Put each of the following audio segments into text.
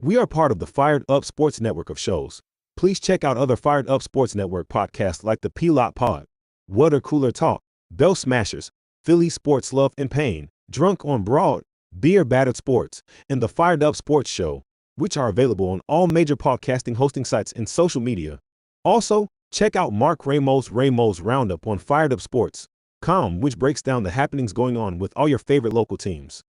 We are part of the Fired Up Sports Network of shows. Please check out other Fired Up Sports Network podcasts like the P-Lot Pod, Water Cooler Talk, Bell Smashers, Philly Sports Love and Pain, Drunk on Broad, Beer Battered Sports, and the Fired Up Sports Show, which are available on all major podcasting hosting sites and social media. Also, check out Mark Ramos' Roundup on firedupsports.com, which breaks down the happenings going on with all your favorite local teams.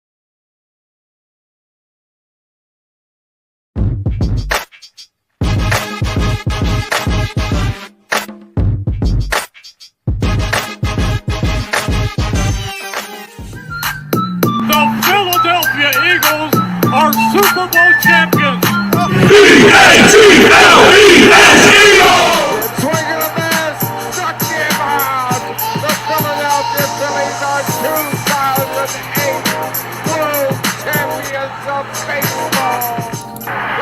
The Philadelphia Eagles are Super Bowl champions. Eagles! Swinging a miss, struck him out. The Philadelphia Phillies are 2008 World Champions of Baseball.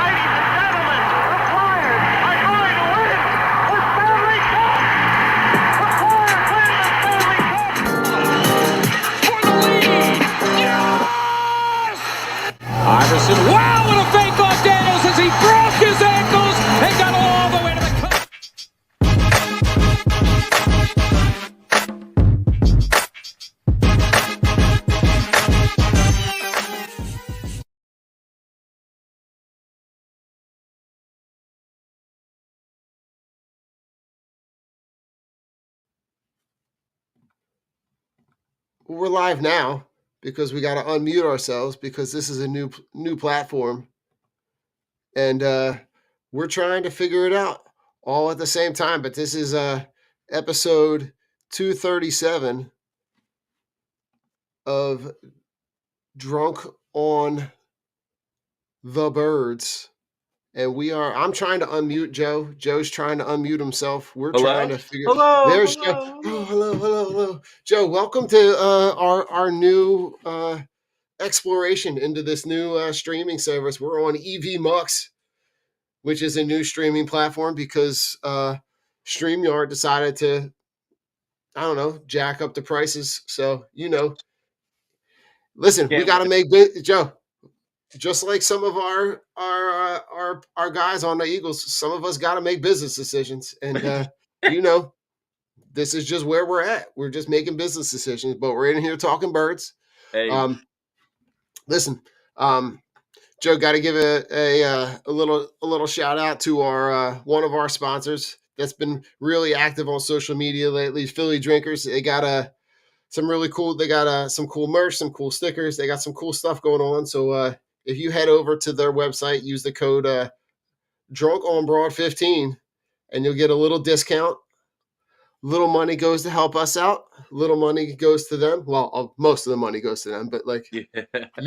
Ladies and gentlemen, the Flyers are going to win the Stanley Cup. The Flyers win the Stanley Cup. For the lead. Yes! Iverson, wow, what a fake off Daniels as he broke his ankles and got all the way to the cup. We're live now because we got to unmute ourselves because this is a new platform, and we're trying to figure it out all at the same time. But this is episode 237 of Drunk on the Birds. And I'm trying to unmute Joe. Joe's trying to unmute himself. We're trying to figure. There's Joe. Oh, hello. Joe, welcome to our new exploration into this new streaming service. We're on EV Mux, which is a new streaming platform because StreamYard decided to, I don't know, jack up the prices. So listen, we got to make Joe. Just like some of our guys on the Eagles, some of us got to make business decisions, and this is just where we're at. We're just making business decisions, but we're in here talking birds. Hey. Listen, Joe, got to give a little shout out to our one of our sponsors that's been really active on social media lately. Philly Drinkers. They got some really cool. They got some cool merch, some cool stickers. They got some cool stuff going on. So if you head over to their website, use the code DrunkOnBroad15, and you'll get a little discount. Little money goes to help us out. Little money goes to them. Well, most of the money goes to them, but you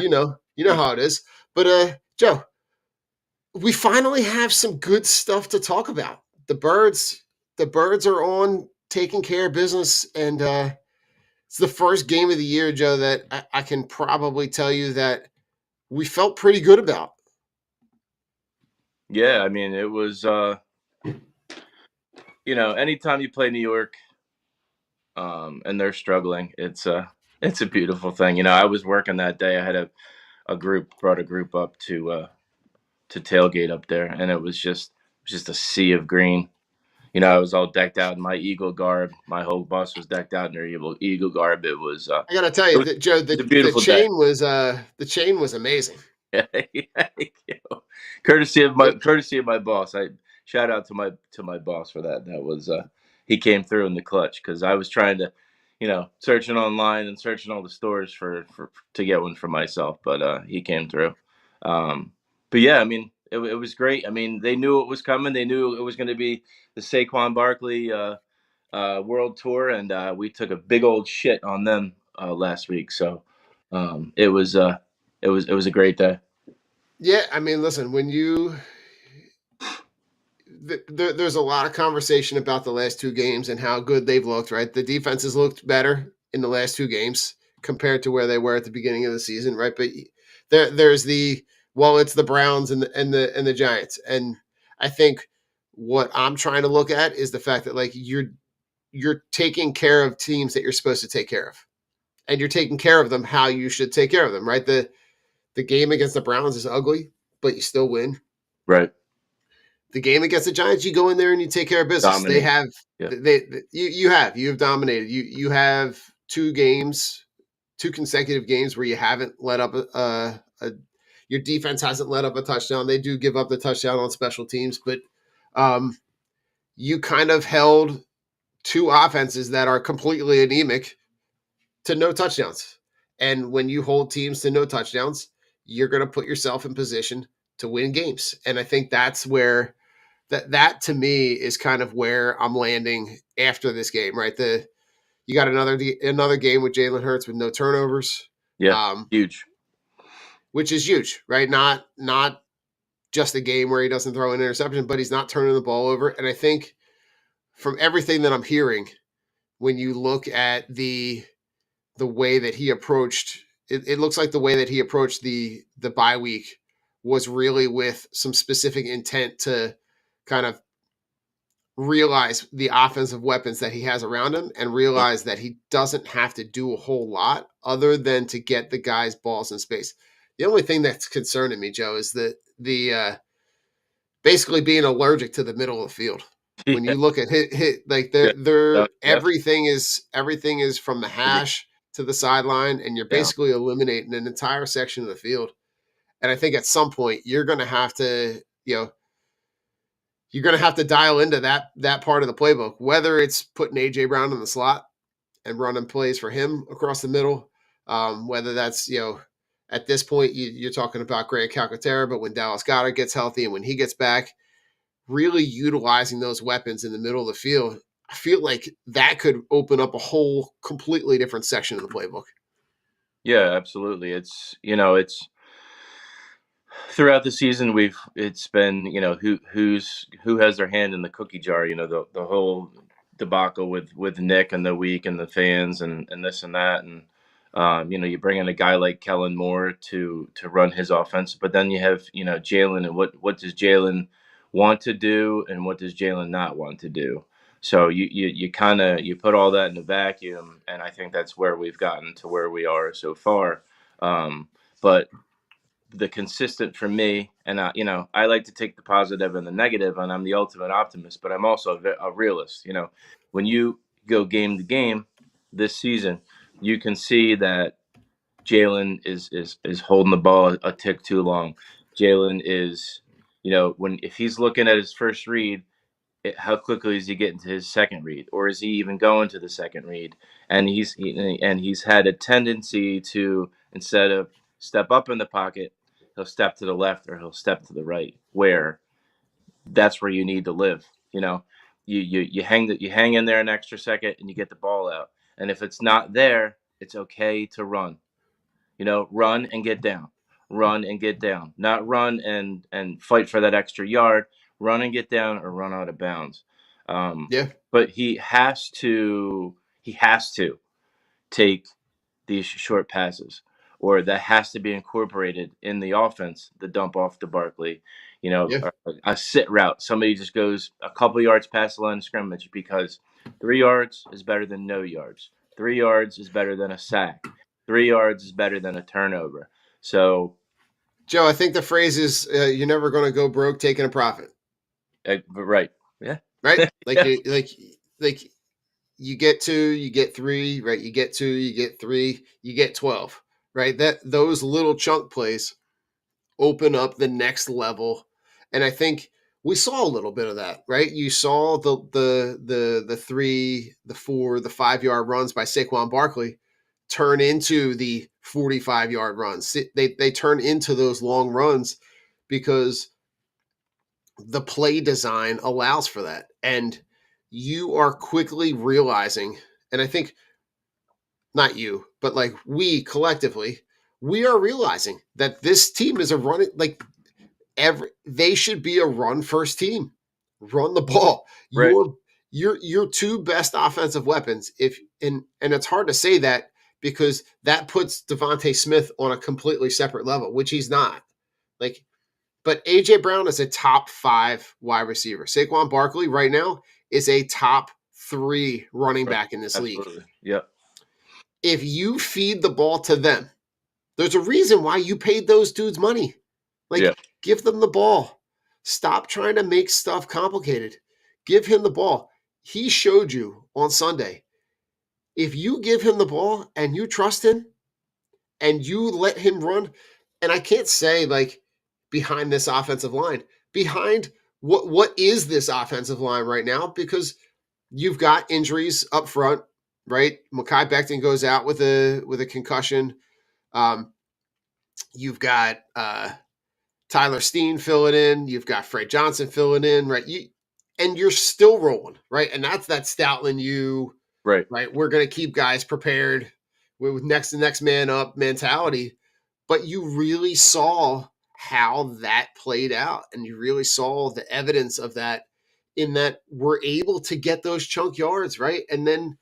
know how it is. But Joe, we finally have some good stuff to talk about. The birds are on taking care of business, and it's the first game of the year, Joe, that I can probably tell you that we felt pretty good about. Yeah, I mean, it was, anytime you play New York and they're struggling, it's a beautiful thing. I was working that day. I had brought a group up to tailgate up there, and it was just a sea of green. I was all decked out in my Eagle garb. My whole bus was decked out in their Eagle garb. It was. I gotta tell you, Joe, the chain was amazing. Courtesy of my boss. I shout out to my boss for that. That was he came through in the clutch because I was trying to, searching online and searching all the stores for to get one for myself, but he came through. But yeah, I mean, it was great. I mean, they knew it was coming. They knew it was going to be the Saquon Barkley World Tour, and we took a big old shit on them last week. So it was a great day. Yeah, I mean, listen, when there's a lot of conversation about the last two games and how good they've looked, right? The defenses looked better in the last two games compared to where they were at the beginning of the season, right? But there's it's the Browns and the Giants, and I think what I'm trying to look at is the fact that you're taking care of teams that you're supposed to take care of, and you're taking care of them how you should take care of them, right? The game against the Browns is ugly, but you still win. Right. The game against the Giants, you go in there and you take care of business. Dominate. They have you have dominated. You have 2 consecutive games where you haven't let up your defense hasn't let up a touchdown. They do give up the touchdown on special teams, but you kind of held 2 offenses that are completely anemic to no touchdowns. And when you hold teams to no touchdowns, you're going to put yourself in position to win games. And I think that's where that to me is kind of where I'm landing after this game, right? You got another game with Jalen Hurts with no turnovers. Yeah, huge. Which is huge, right? Not just a game where he doesn't throw an interception, but he's not turning the ball over. And I think from everything that I'm hearing, when you look at the way that he approached it looks like the way that he approached the bye week was really with some specific intent to kind of realize the offensive weapons that he has around him and realize that he doesn't have to do a whole lot other than to get the guys balls in space. The only thing that's concerning me, Joe, is that the basically being allergic to the middle of the field. When you look at hit like they're everything is from the hash to the sideline, and you're basically eliminating an entire section of the field. And I think at some point you're going to have to, you're going to have to dial into that part of the playbook, whether it's putting A.J. Brown in the slot and running plays for him across the middle, whether that's, at this point you're talking about Grant Calcaterra, but when Dallas Goedert gets healthy and when he gets back, really utilizing those weapons in the middle of the field, I feel like that could open up a whole completely different section of the playbook. Yeah, absolutely. It's throughout the season it's been who has their hand in the cookie jar, the whole debacle with Nick and the week and the fans and this and that, and you bring in a guy like Kellen Moore to run his offense, but then you have Jalen, and what does Jalen want to do and what does Jalen not want to do. So you kind of put all that in a vacuum, and I think that's where we've gotten to where we are so far. But the consistent for me, and I like to take the positive and the negative, and I'm the ultimate optimist, but I'm also a realist. When you go game to game this season, you can see that Jalen is holding the ball a tick too long. Jalen is, if he's looking at his first read, how quickly is he getting to his second read, or is he even going to the second read? And he's had a tendency to, instead of step up in the pocket, he'll step to the left or he'll step to the right, where that's where you need to live. You hang in there an extra second and you get the ball out. And if it's not there, it's okay to run. Run and get down. Run and get down. Not run and fight for that extra yard. Run and get down or run out of bounds. But he has to take these short passes, or that has to be incorporated in the offense, the dump off to Barkley, a sit route. Somebody just goes a couple yards past the line of scrimmage, because 3 yards is better than no yards. 3 yards is better than a sack. 3 yards is better than a turnover. So, Joe, I think the phrase is you're never going to go broke taking a profit. Right. Yeah. Right. Like, yeah. You get 2, you get 3, right? You get 2, you get 3, you get 12, right? Those little chunk plays open up the next level. And I think we saw a little bit of that, right? You saw the 3, the 4, the 5-yard runs by Saquon Barkley turn into the 45-yard runs. They turn into those long runs because the play design allows for that. And you are quickly realizing, and I think not you, but like we collectively, we are realizing that this team is a running, like they should be a run first team. Run the ball. Right. Your 2 best offensive weapons, and it's hard to say that because that puts Devontae Smith on a completely separate level, which he's not. But A.J. Brown is a top 5 wide receiver. Saquon Barkley right now is a top 3 running back in this league. Yep. If you feed the ball to them, there's a reason why you paid those dudes money. Give them the ball. Stop trying to make stuff complicated. Give him the ball. He showed you on Sunday. If you give him the ball and you trust him and you let him run, and I can't say like behind this offensive line, behind what is this offensive line right now? Because you've got injuries up front, right? Mekhi Becton goes out with a concussion. You've got Tyler Steen filling in. You've got Fred Johnson filling in, right? And you're still rolling, right? And that's that Stoutland right? We're going to keep guys prepared with the next man up mentality. But you really saw how that played out, and you really saw the evidence of that in that we're able to get those chunk yards, right? And then,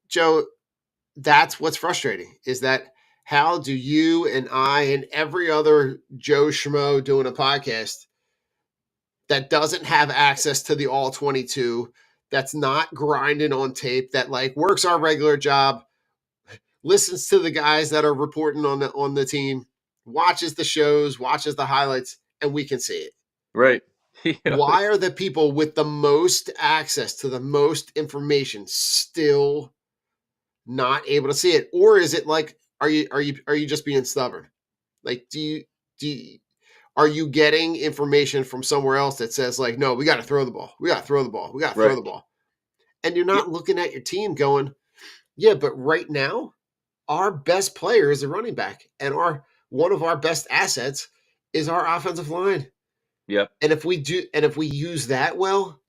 Joe, that's what's frustrating is that how do you and I and every other Joe Schmo doing a podcast that doesn't have access to the all 22, that's not grinding on tape, that like works our regular job, listens to the guys that are reporting on the team, watches the shows, watches the highlights, and we can see it. Right. Why are the people with the most access to the most information still not able to see it? Or is it like, are you just being stubborn? Like, are you getting information from somewhere else that says like, no, we got to throw the ball. We got to throw the ball. We got to throw the ball. And you're not looking at your team going, yeah, but right now our best player is a running back, and one of our best assets is our offensive line. Yep. And if we use that well,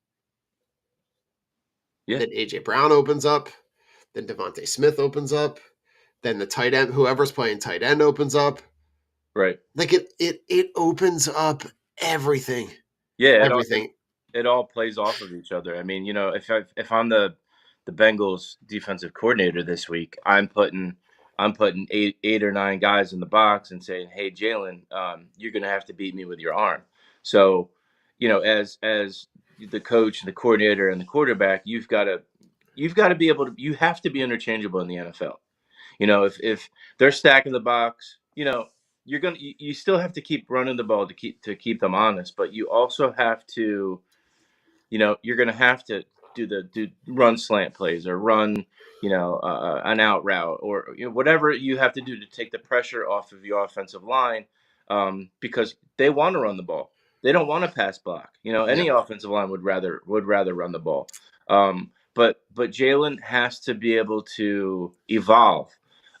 then AJ Brown opens up, then Devontae Smith opens up, then the tight end, whoever's playing tight end opens up. Right. Like it opens up everything. Yeah, everything. It all plays off of each other. I mean, if I'm the Bengals defensive coordinator this week, I'm putting eight or nine guys in the box and saying, "Hey, Jalen, you're going to have to beat me with your arm." So, as the coach, the coordinator, and the quarterback, you have to be interchangeable in the NFL. If they're stacking the box, you still have to keep running the ball to keep them honest, but you also have to, you're going to have to do run slant plays or run, an out route or whatever you have to do to take the pressure off of your offensive line, because they want to run the ball. They don't want to pass block. Any offensive line would rather run the ball. But Jalen has to be able to evolve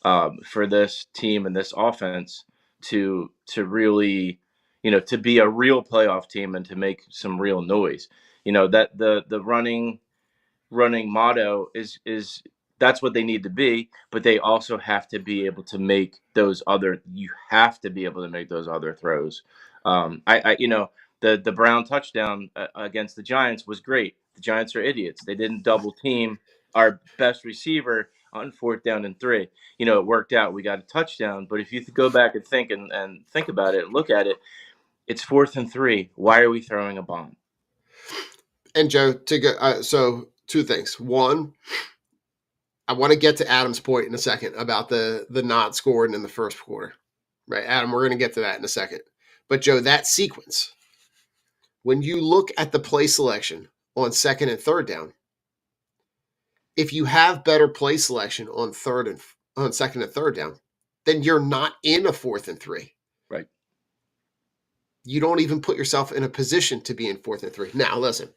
for this team and this offense to really, to be a real playoff team and to make some real noise. That the running motto is that's what they need to be, but they also have to be able to make those other. You have to be able to make those other throws. The Brown touchdown against the Giants was great. The Giants are idiots. They didn't double team our best receiver on 4th down and 3. It worked out. We got a touchdown. But if you go back and think about it and look at it, it's 4th and 3. Why are we throwing a bomb? And Joe, to go, so 2 things. One, I want to get to Adam's point in a second about the not scoring in the first quarter, right? Adam, we're going to get to that in a second. But Joe, that sequence, when you look at the play selection on 2nd and 3rd down, if you have better play selection on 2nd and 3rd down, then you're not in a 4th and 3. Right. You don't even put yourself in a position to be in 4th and 3. Now, listen,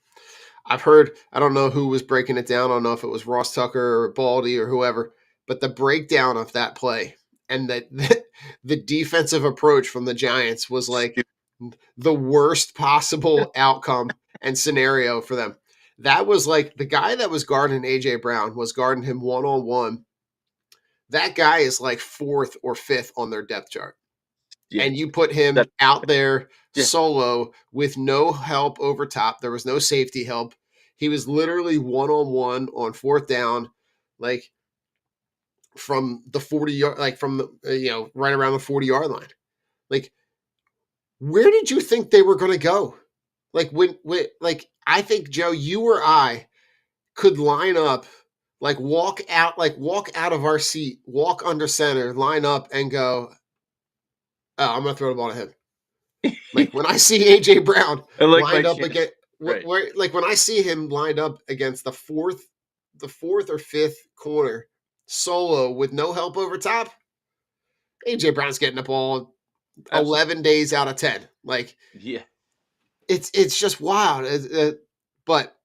I've heard, I don't know who was breaking it down. I don't know if it was Ross Tucker or Baldy or whoever, but the breakdown of that play and the defensive approach from the Giants was like the worst possible outcome and scenario for them. That was like the guy that was guarding AJ Brown was guarding him one-on-one. That guy is like 4th or 5th on their depth chart. Yeah. And you put him out there solo with no help over top. There was no safety help. He was literally one-on-one on 4th down, like from the 40-yard, like from the, right around the 40-yard line. Like, where did you think they were going to go? Like when, I think, Joe, you or I could line up, walk out of our seat, walk under center, line up and go, Oh, I'm gonna throw the ball to him. Like when I see AJ Brown lined up against, right. like when I see him lined up against the fourth or fifth corner solo with no help over top, AJ Brown's getting the ball Absolutely. 11 days out of 10. Like Yeah. it's just wild. But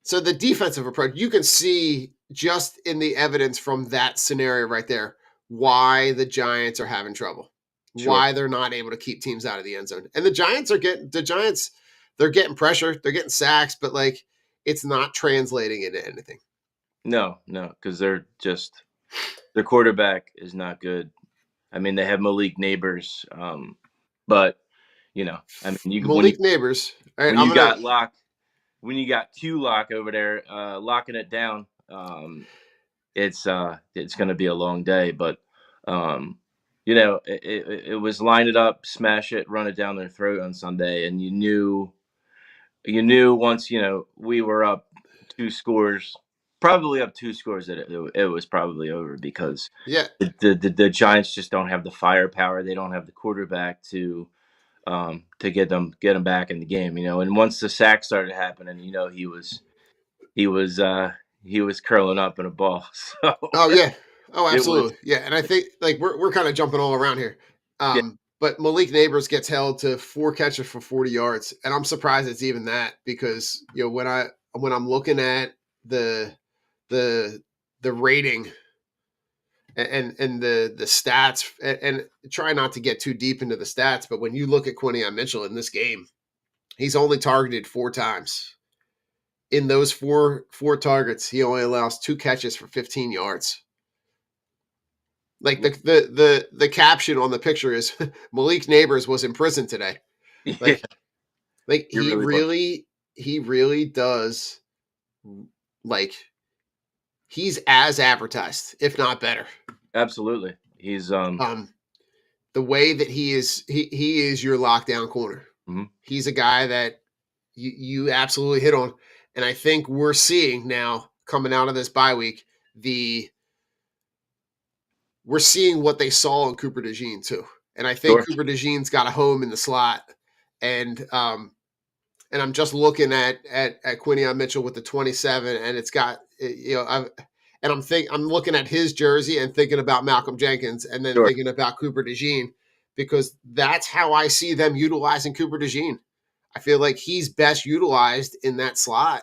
so the defensive approach, you can see just in the evidence from that scenario right there why the Giants are having trouble, Sure. why they're not able to keep teams out of the end zone. And the Giants, they're getting pressure, they're getting sacks, but like it's not translating into anything. No, because their quarterback is not good. I mean, they have Malik Neighbors, but I mean, Malik Neighbors. All right, when I'm you gonna. got Lock, when you got Q Lock over there locking it down, it's going to be a long day. But it was line it up, smash it, run it down their throat on Sunday, and you knew once we were up 2 scores, probably up 2 scores, that it was probably over because Yeah. the Giants just don't have the firepower. They don't have the quarterback to get them back in the game, And once the sack started happening, he was curling up in a ball. So Oh yeah. Oh, it was absolutely. Yeah, and I think like we're kind of jumping all around here. yeah, But Malik Neighbors gets held to 4 catches for 40 yards, and I'm surprised it's even that because when I'm looking at the the rating and the stats and try not to get too deep into the stats, but when you look at Quinnion Mitchell in this game, he's only targeted 4 times. In those four targets, he only allows 2 catches for 15 yards. Like the caption on the picture is Malik Neighbors was in prison today. yeah, Like he really was. he really does, like he's as advertised, if not better. Absolutely. He's The way that he is your lockdown corner. mhm. He's a guy that you absolutely hit on, and I think we're seeing now coming out of this bye week we're seeing what they saw in Cooper DeJean too. And I think Sure. Cooper DeJean's got a home in the slot. And I'm just looking at Quinnion Mitchell with the 27, and it's got I'm looking at his jersey and thinking about Malcolm Jenkins, and then Sure. thinking about Cooper DeJean, because that's how I see them utilizing Cooper DeJean. I feel like he's best utilized in that slot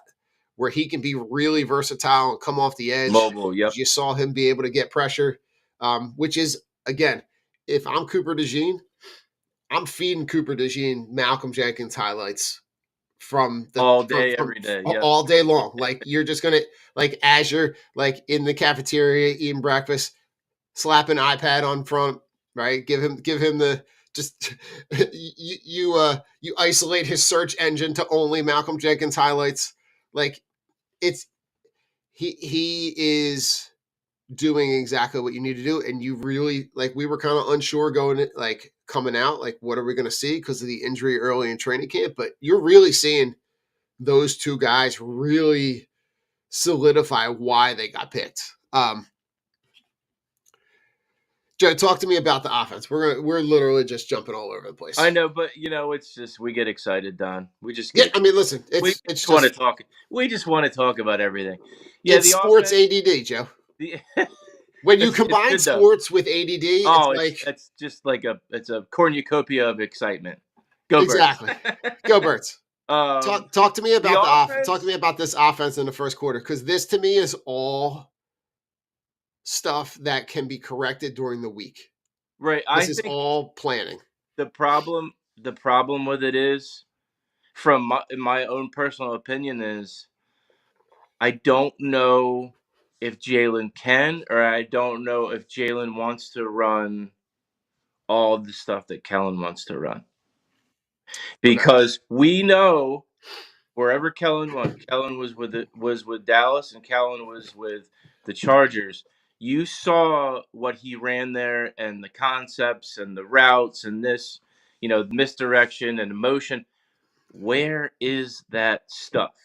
where he can be really versatile and come off the edge. Mobile, yep. You saw him be able to get pressure, which is, again, if I'm Cooper DeJean, I'm feeding Cooper DeJean Malcolm Jenkins highlights from All day, every day, yeah. all day long. Like you're just gonna, like as you're like in the cafeteria eating breakfast, slap an iPad on front, right? Give him the just you isolate his search engine to only Malcolm Jenkins highlights. Like it's he is doing exactly what you need to do, and you really, like, we were kind of unsure coming out, like what are we going to see because of the injury early in training camp, but you're really seeing those 2 guys really solidify why they got picked. Joe, talk to me about the offense. We're literally just jumping all over the place. I know, but it's just we get excited, Don. We just Yeah, get I mean, listen, we it's just want to just talk. We just want to talk about everything. Yeah, it's the sports offense. ADD, Joe. The, When you it's combine good though. sports with ADD, it's Oh, like it's just like it's a cornucopia of excitement. Go Birds. exactly. Go Birds. Talk to me about the talk to me about this offense in the first quarter, because this to me is all stuff that can be corrected during the week. Right. This I is think all planning. the problem with it is, from my own personal opinion, is I don't know if Jalen can, or I don't know if Jalen wants to run all the stuff that Kellen wants to run. Okay. Because we know wherever Kellen went, Kellen was with Dallas, and Kellen was with the Chargers. You saw what he ran there, and the concepts and the routes and this, misdirection and motion. Where is that stuff?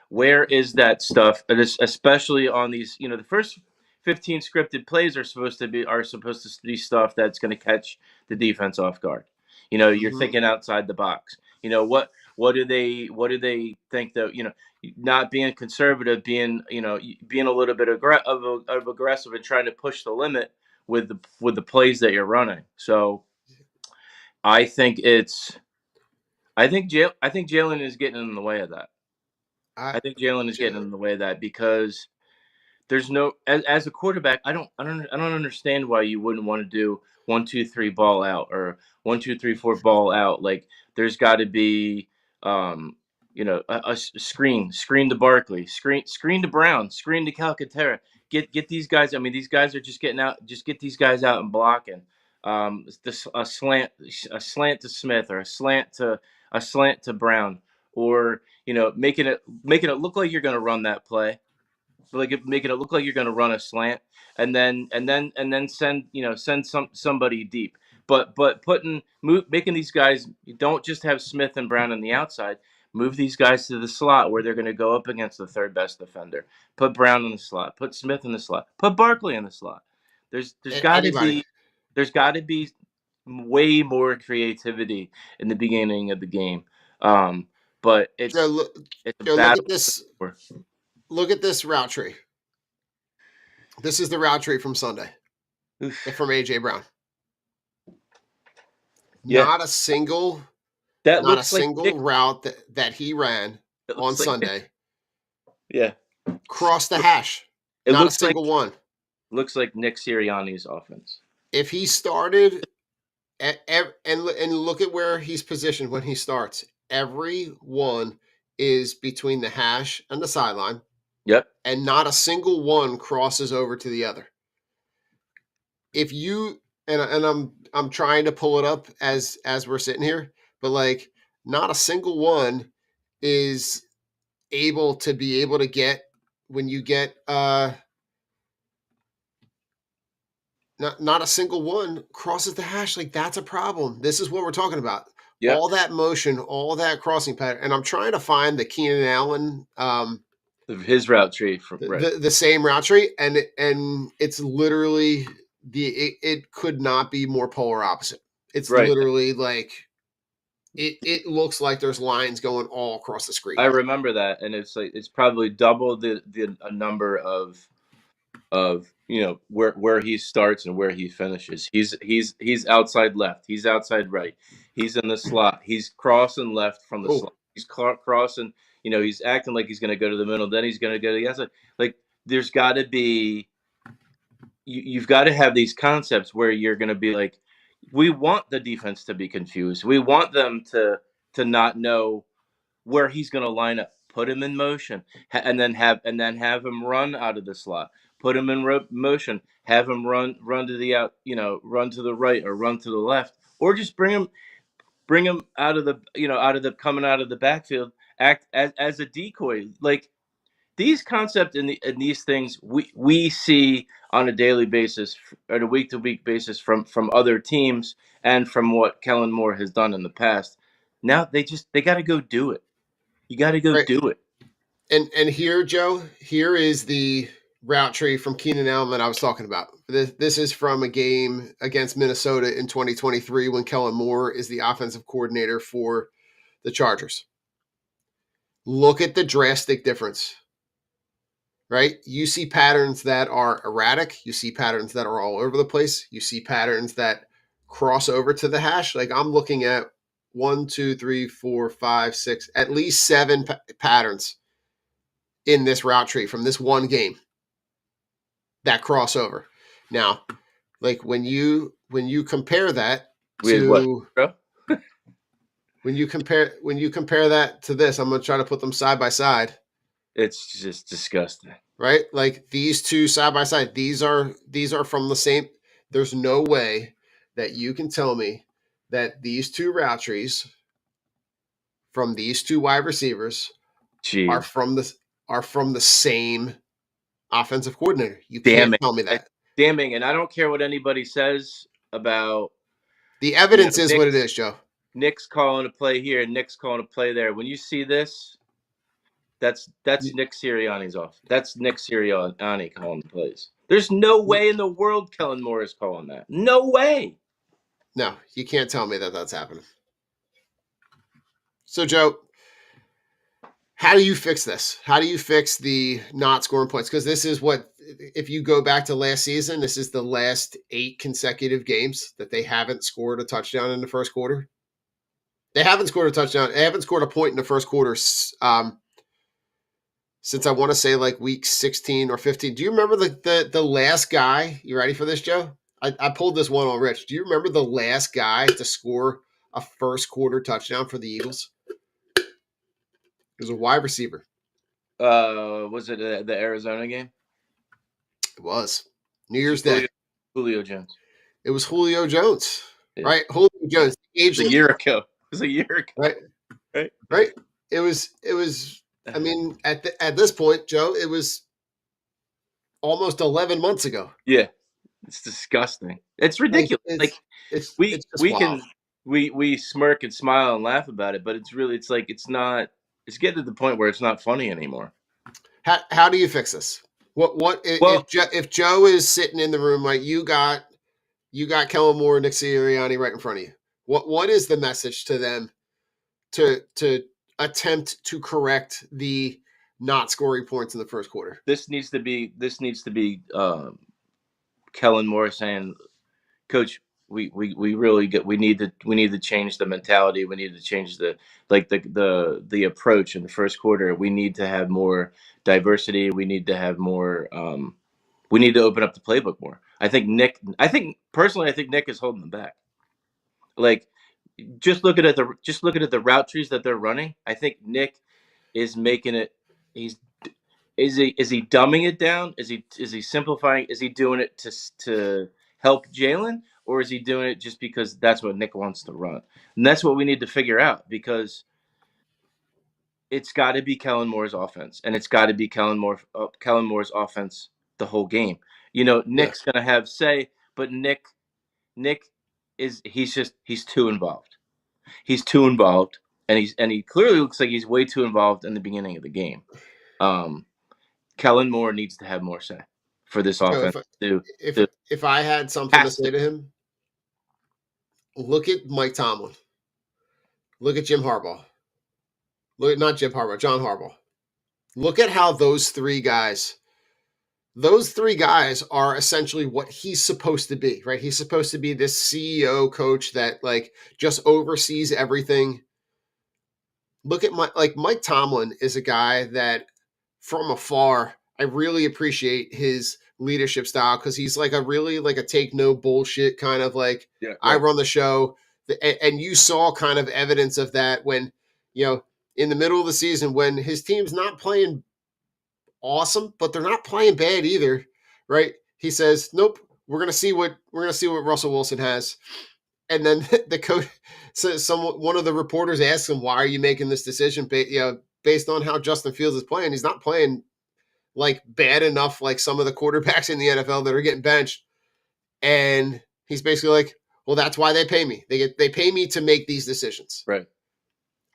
Where is that stuff? Especially on these, the first 15 scripted plays are supposed to be stuff that's going to catch the defense off guard. You're thinking outside the box. What do they think that not being conservative, being a little bit of aggressive and trying to push the limit with the plays that you're running. So I think Jalen is getting in the way of that. I think Jalen is getting in the way of that because there's no as a quarterback. I don't understand why you wouldn't want to do 1-2-3 ball out or 1-2-3-4 ball out. Like there's got to be a screen to Barkley, screen to Brown, screen to Calcaterra. Get these guys. I mean, these guys are just getting out. Just get these guys out and blocking. A slant to Smith or a slant to Brown, or making it look like you're going to run that play, making it look like you're going to run a slant, and then send somebody deep. But making these guys, you don't just have Smith and Brown on the outside. Move these guys to the slot where they're going to go up against the third best defender. Put Brown in the slot. Put Smith in the slot. Put Barkley in the slot. There's got to Anybody. be way more creativity in the beginning of the game. But it's Joe, it's a Joe, battle. look at this route tree. This is the route tree from Sunday from AJ Brown. Yeah. Not a single route that he ran on Sunday. Yeah. Crossed the hash. It not a looks single one. Looks like Nick Sirianni's offense. If he started and look at where he's positioned when he starts. Every one is between the hash and the sideline. Yep. And not a single one crosses over to the other. If you and I'm trying to pull it up as we're sitting here, but like not a single one is able to get when you get not a single one crosses the hash. Like that's a problem. This is what we're talking about. Yep. All that motion, all that crossing pattern, and I'm trying to find the Keenan Allen his route tree from the same route tree, and it's literally it could not be more polar opposite. It's literally like it looks like there's lines going all across the screen. I remember that, and it's probably double the number of where he starts and where he finishes. He's outside left. He's outside right. He's in the slot. He's crossing left from the slot. He's crossing. He's acting like he's going to go to the middle. Then he's going to go to the outside. Like there's got to be. You've got to have these concepts where you're going to be like, we want the defense to be confused. We want them to not know where he's going to line up. Put him in motion, and then have him run out of the slot. Put him in motion. Have him run to the out. Run to the right or run to the left, or just bring him out of the coming out of the backfield. Act as a decoy. Like these concepts and these things we see on a daily basis, or a week to week basis from other teams and from what Kellen Moore has done in the past. Now they got to go do it. You got to go do it. And here, Joe, here is the route tree from Keenan Allen that I was talking about. This is from a game against Minnesota in 2023 when Kellen Moore is the offensive coordinator for the Chargers. Look at the drastic difference, right? You see patterns that are erratic. You see patterns that are all over the place. You see patterns that cross over to the hash. Like I'm looking at 1, 2, 3, 4, 5, 6, at least 7 patterns in this route tree from this one game that crossover. Now, like when you compare that to when you compare that to this, I'm going to try to put them side by side. It's just disgusting. Right? Like these two side by side, these are from the same. There's no way that you can tell me that these two route trees from these two wide receivers are from the same offensive coordinator. You can't tell me that. Damning, and I don't care what anybody says about the evidence is what it is, Joe. Nick's calling a play here, Nick's calling a play there. When you see this, that's Nick Sirianni's off. That's Nick Sirianni calling the plays. There's no way in the world Kellen Moore is calling that. No way. No, you can't tell me that that's happening. So, Joe, how do you fix this? How do you fix the not scoring points? Because this is what, if you go back to last season, this is the last 8 consecutive games that they haven't scored a touchdown in the first quarter. They haven't scored a touchdown. They haven't scored a point in the first quarter since I want to say like week 16 or 15. Do you remember the last guy? You ready for this, Joe? I pulled this one on Rich. Do you remember the last guy to score a first quarter touchdown for the Eagles? It was a wide receiver. Was it the Arizona game? It was New Year's Day. Julio Jones. It was Julio Jones, right? Julio Jones. It was a year ago. Right. It was. I mean, at this point, Joe, it was almost 11 months ago. Yeah, it's disgusting. It's ridiculous. We smirk and smile and laugh about it, but it's not. It's getting to the point where it's not funny anymore. How do you fix this? If Joe is sitting in the room, like you got Kellen Moore and Nick Sirianni right in front of you. What is the message to them to attempt to correct the not scoring points in the first quarter? This needs to be Kellen Moore saying, Coach, we need to change the mentality. We need to change the approach in the first quarter. We need to have more diversity. We need to have more. We need to open up the playbook more. I think Nick is holding them back. Like, just looking at the route trees that they're running, I think Nick is making it. Is he dumbing it down? Is he simplifying? Is he doing it to help Jalen, or is he doing it just because that's what Nick wants to run? And that's what we need to figure out, because it's got to be Kellen Moore's offense, and it's got to be Kellen Moore's offense the whole game. Nick's going to have say, but Nick he's too involved. He's too involved, and he clearly looks like he's way too involved in the beginning of the game. Kellen Moore needs to have more say for this offense. If I had something to say to him, look at Mike Tomlin. Look at Jim Harbaugh. John Harbaugh. Look at how those three guys are essentially what he's supposed to be, right? He's supposed to be this CEO coach that just oversees everything. Look at Mike Tomlin is a guy that from afar, I really appreciate his leadership style, because he's a take no bullshit kind of I run the show. And you saw kind of evidence of that when, in the middle of the season, when his team's not playing awesome, but they're not playing bad either, right? He says, nope, we're gonna see what Russell Wilson has. And then the coach says, one of the reporters asks him, why are you making this decision based on how Justin Fields is playing? He's not playing bad enough like some of the quarterbacks in the NFL that are getting benched. And he's basically like, well, that's why they pay me. They pay me to make these decisions. Right.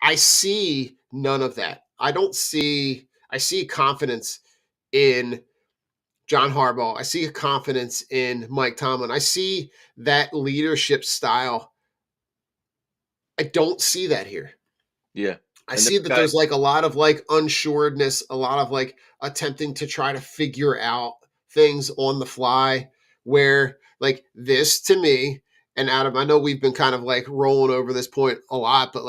I see none of that. I see confidence in John Harbaugh. I see a confidence in Mike Tomlin. I see that leadership style. I don't see that here. Yeah. I see that there's a lot of unsureness, a lot of attempting to try to figure out things on the fly, where this to me, and Adam, I know we've been kind of rolling over this point a lot, but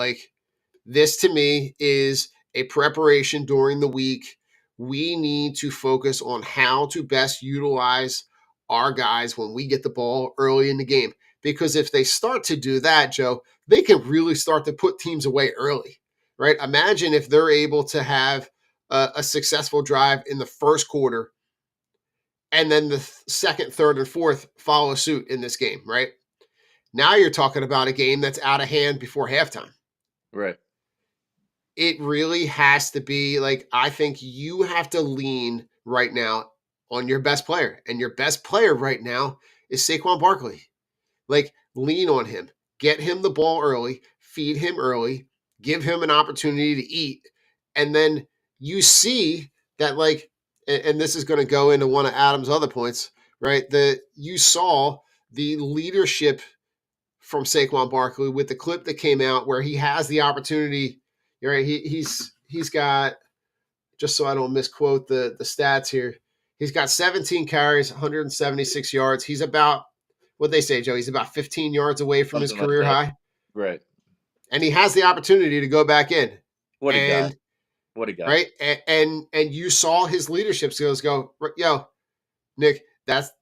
this to me is a preparation during the week. We need to focus on how to best utilize our guys when we get the ball early in the game. Because if they start to do that, Joe, they can really start to put teams away early, right? Imagine if they're able to have a successful drive in the first quarter, and then the second, third, and fourth follow suit in this game, right? Now you're talking about a game that's out of hand before halftime. Right. It really has to be I think you have to lean right now on your best player. And your best player right now is Saquon Barkley. Lean on him. Get him the ball early. Feed him early. Give him an opportunity to eat. And then you see that and this is going to go into one of Adam's other points, right? You saw the leadership from Saquon Barkley with the clip that came out where he has the opportunity. Right, he's got, just so I don't misquote the stats here, he's got 17 carries, 176 yards. He's about, what they say, Joe, he's about 15 yards away from his Something like career that. high. Right. And he has the opportunity to go back in. What a and guy. What a guy. Right, and you saw his leadership skills go, yo, Nick, that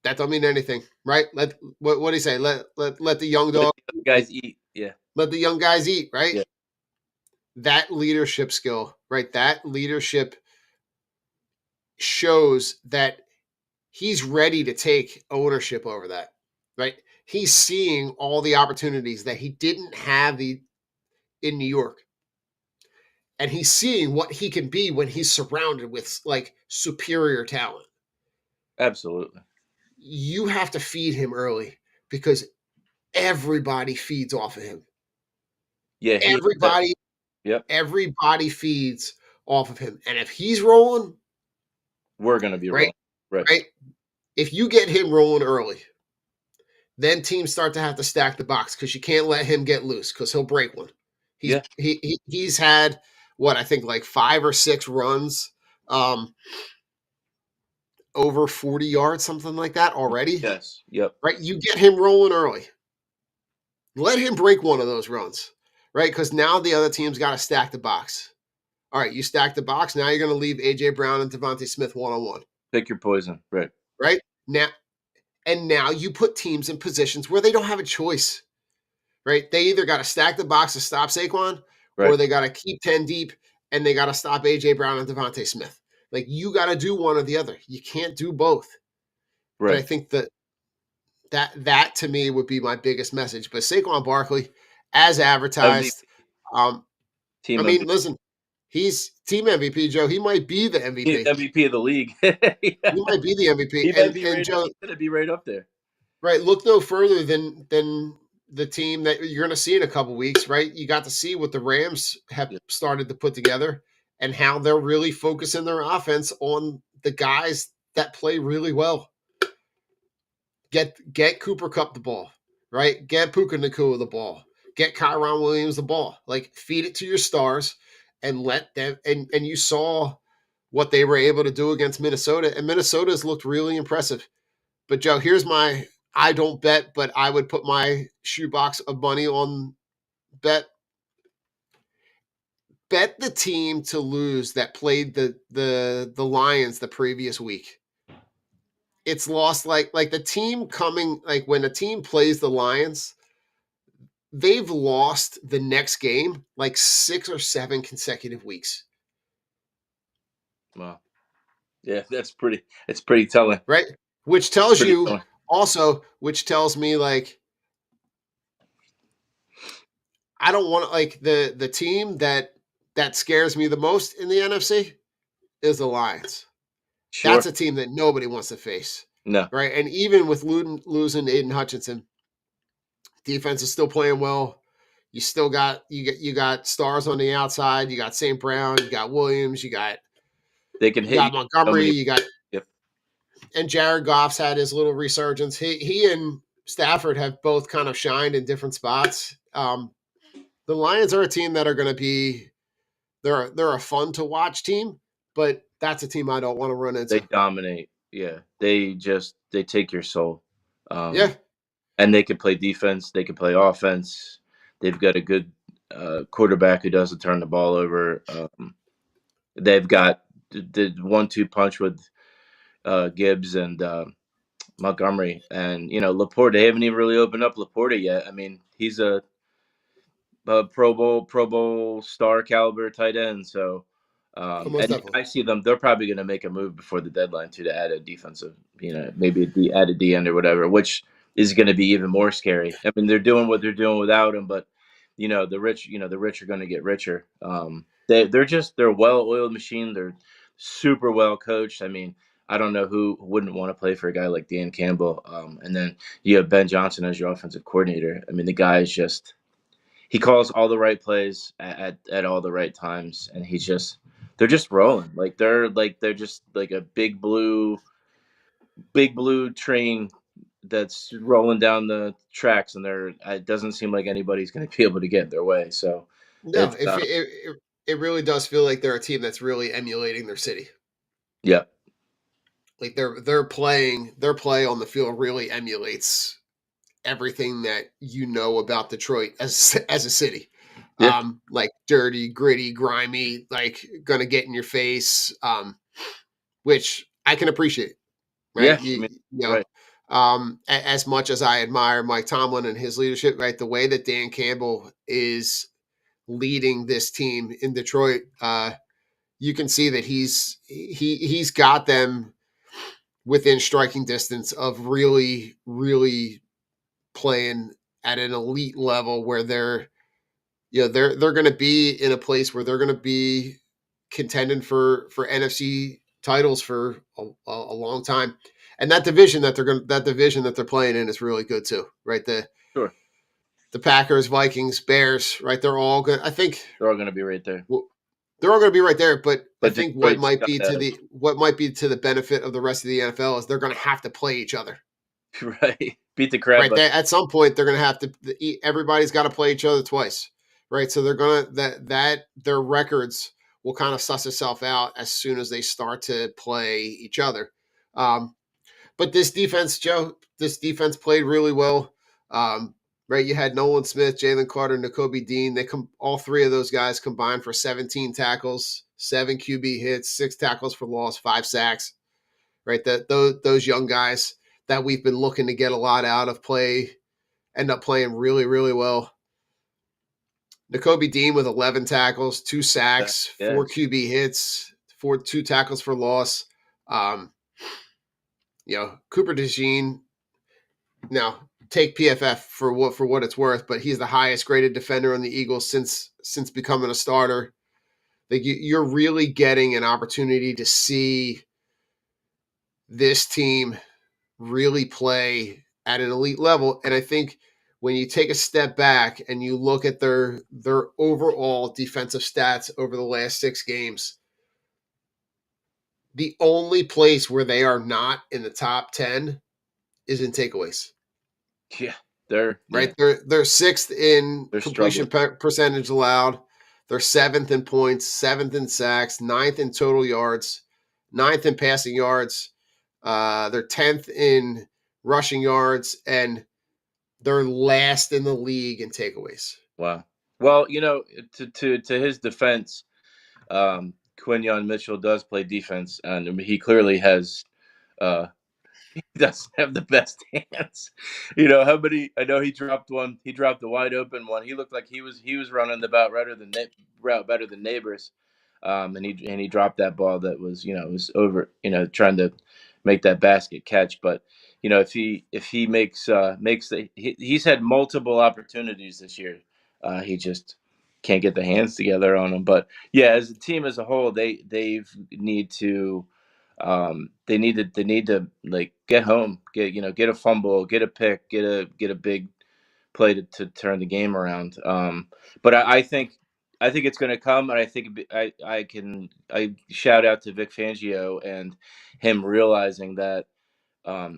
don't mean anything, right? What do you say? Let the young dog guys eat. Yeah. Let the young guys eat, right? Yeah. That leadership skill, right? That leadership shows that he's ready to take ownership over that, right? He's seeing all the opportunities that he didn't have in New York. And he's seeing what he can be when he's surrounded with like superior talent. Absolutely. You have to feed him early because everybody feeds off of him. Yeah. Everybody feeds off of him. And if he's rolling, we're going to be rolling. Right. If you get him rolling early, then teams start to have to stack the box because you can't let him get loose because he'll break one. He's had what I think like 5 or 6 runs over 40 yards, something like that already. Yes. Yep. Right. You get him rolling early. Let him break one of those runs, right? Because now the other team's got to stack the box. All right, you stack the box. Now you're going to leave A.J. Brown and Devontae Smith one-on-one. Pick your poison, right? Right? Now you put teams in positions where they don't have a choice, right? They either got to stack the box to stop Saquon, or they got to keep 10 deep and they got to stop A.J. Brown and Devontae Smith. Like, you got to do one or the other. You can't do both. Right. But I think that to me would be my biggest message. But Saquon Barkley, as advertised, MVP. Listen, he's team MVP, Joe. He might be the MVP. He's MVP of the league. Yeah. He might be the MVP. He might be Joe, he's going to be right up there. Right. Look no further than the team that you're going to see in a couple weeks, right? You got to see what the Rams have started to put together and how they're really focusing their offense on the guys that play really well. Get Cooper Kupp the ball, right? Get Puka Nacua the ball. Get Kyron Williams the ball. Like, feed it to your stars and let them. And you saw what they were able to do against Minnesota, and Minnesota's looked really impressive. But Joe, here's my I don't bet, but I would put my shoebox of money on bet. Bet the team to lose that played the Lions the previous week. It's lost like the team coming, like when a team plays the Lions, they've lost the next game like 6 or 7 consecutive weeks. Wow. Yeah, it's pretty telling. Right? Which tells you telling. Also, which tells me like I don't want to, like, the team that scares me the most in the NFC is the Lions. Sure. That's a team that nobody wants to face. No. Right? And even with losing Aiden Hutchinson, defense is still playing well. You still got you got stars on the outside. You got St. Brown. You got Williams. You got Montgomery. You got and Jared Goff's had his little resurgence. He and Stafford have both kind of shined in different spots. The Lions are a team that are going to be they're a fun to watch team, but that's a team I don't want to run into. They dominate. Yeah, they take your soul. Yeah. And they can play defense. They can play offense. They've got a good quarterback who doesn't turn the ball over. They've got the 1-2 punch with Gibbs and Montgomery. And, Laporte, they haven't even really opened up Laporte yet. I mean, he's a Pro Bowl star caliber tight end. So, and I see them. They're probably going to make a move before the deadline to add a defensive, maybe add a D end or whatever, which is going to be even more scary. I mean, they're doing what they're doing without him, but the rich are going to get richer. They're a well-oiled machine. They're super well coached. I mean, I don't know who wouldn't want to play for a guy like Dan Campbell. And then you have Ben Johnson as your offensive coordinator. I mean, the guy is just. He calls all the right plays at all the right times, and he's just they're just rolling. They're just like a big blue train that's rolling down the tracks, and it doesn't seem like anybody's going to be able to get in their way. So No, it's it really does feel like they're a team that's really emulating their city. yeah, Like their play on the field really emulates everything that you know about Detroit as a city. yeah, Like dirty, gritty, grimy, like gonna get in your face. Which I can appreciate, right? yeah. I mean, You right, as much as I admire Mike Tomlin and his leadership, right? The way that Dan Campbell is leading this team in Detroit, you can see that he's got them within striking distance of really, really playing at an elite level where they're going to be in a place where they're going to be contending for NFC titles for a long time. And that division that they're playing in is really good too, right? sure. The Packers, Vikings, Bears, right? They're all good. I think They're all going to be right there. they're all going to be right there. But I But think Detroit's got what might be to the benefit of the rest of the NFL is they're going to have to play each other. right. Beat the crap. Right. At some point, they're going to have to. Everybody's got to play each other twice. Right. So they're going to that their records will kind of suss itself out as soon as they start to play each other. But this defense, Joe, played really well. Right. You had Nolan Smith, Jalen Carter, Nakobe Dean. All three of those guys combined for 17 tackles, 7 QB hits, 6 tackles for loss, 5 sacks. Right. Those young guys that we've been looking to get a lot out of end up playing really, really well. Nakobe Dean with 11 tackles, 2 sacks, 4 QB hits, 2 tackles for loss. Cooper DeJean. Now take PFF for what it's worth, but he's the highest graded defender on the Eagles since becoming a starter. Like you're really getting an opportunity to see this team really play at an elite level. And I think when you take a step back and you look at their overall defensive stats over the last 6 games, the only place where they are not in the top 10 is in takeaways. Yeah, they're right. They're 6th in they're completion percentage allowed. They're 7th in points, 7th in sacks, 9th in total yards, 9th in passing yards. They're 10th in rushing yards, and they're last in the league in takeaways. Wow. Well, to his defense, Quinyon Mitchell does play defense, and he clearly has. He doesn't have the best hands. How many? I know he dropped one. He dropped the wide open one. He looked like he was running the route better than neighbors. And he dropped that ball that was was over trying to make that basket catch. But if he he's had multiple opportunities this year. He just can't get the hands together on them. But yeah, as a team as a whole, they need to. They need to like get home, get a fumble, get a pick, get a big play to turn the game around. But I think it's going to come, and I think I shout out to Vic Fangio and him realizing that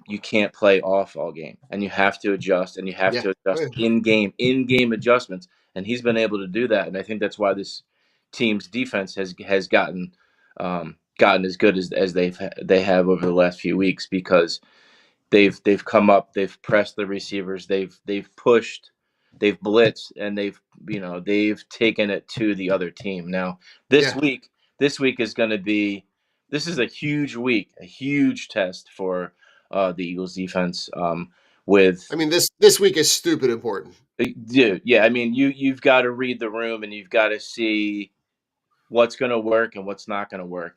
you can't play off all game, and you have to adjust, and you have to adjust in game adjustments, and he's been able to do that, and I think that's why this team's defense has gotten as good as they have over the last few weeks, because they've come up, they've pressed the receivers, they've pushed, they've blitzed, and they've taken it to the other team. Now this week is going to be a huge week, a huge test for the Eagles defense. This week is stupid important. Yeah. I mean, you've got to read the room, and you've got to see what's going to work and what's not going to work.